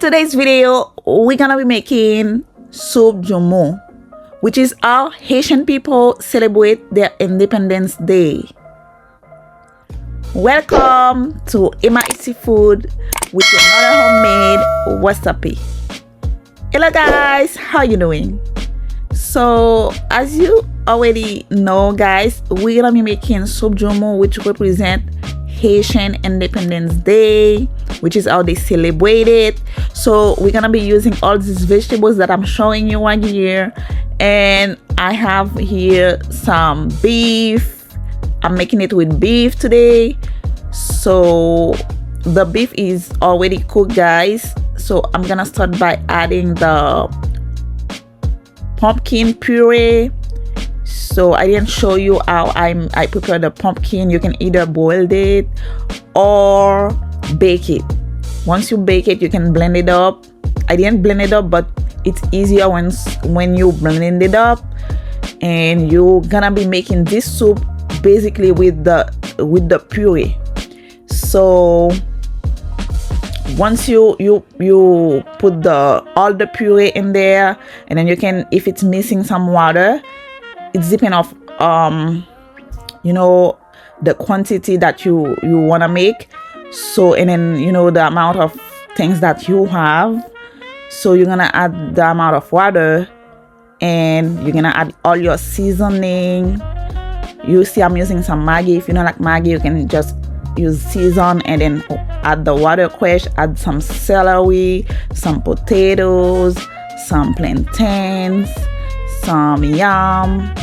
today's video, we're gonna be making soup jomo, which is how Haitian people celebrate their Independence Day. Welcome to Emma Easy Food with another homemade recipe. Hello guys, how you doing? So as you already know guys, we're gonna be making soup jomo, which represent Haitian Independence Day, which is how they celebrate it. So we're gonna be using all these vegetables that I'm showing you right here, and I have here some beef. I'm making it with beef today. So the beef is already cooked guys, so I'm gonna start by adding the pumpkin puree. So I didn't show you how I prepare the pumpkin. You can either boil it or bake it. Once you bake it, you can blend it up. I didn't blend it up, but it's easier when you blend it up. And you're gonna be making this soup basically with the puree. So once you put all the puree in there, and then you can, if it's missing some water, it's depending of the quantity that you want to make. So, and then the amount of things that you have. So you're gonna add the amount of water, and you're gonna add all your seasoning. You see I'm using some Maggi. If you don't like Maggi, you can just use season, and then add the water crush, add some celery, some potatoes, some plantains, some yam.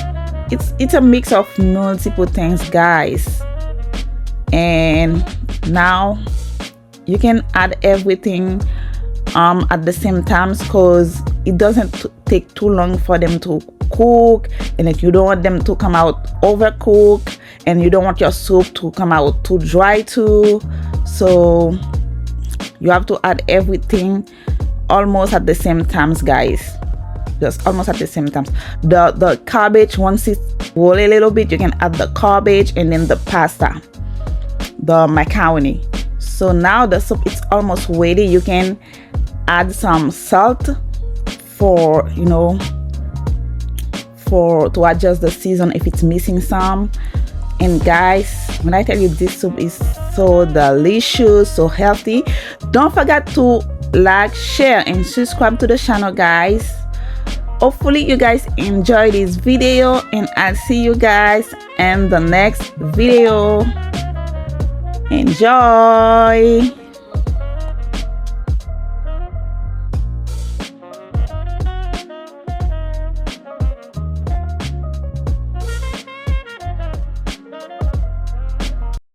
It's a mix of multiple things guys. And now you can add everything at the same time, because it doesn't take too long for them to cook, and if you don't want them to come out overcooked, and you don't want your soup to come out too dry too, so you have to add everything almost at the same times guys. Just almost at the same time. The cabbage, once it roll a little bit, you can add the cabbage, and then the pasta, the macaroni. So now the soup is almost ready. You can add some salt for to adjust the season if it's missing some. And guys, when I tell you this soup is so delicious, so healthy, don't forget to like, share, and subscribe to the channel guys. Hopefully you guys enjoy this video, and I'll see you guys in the next video. Enjoy.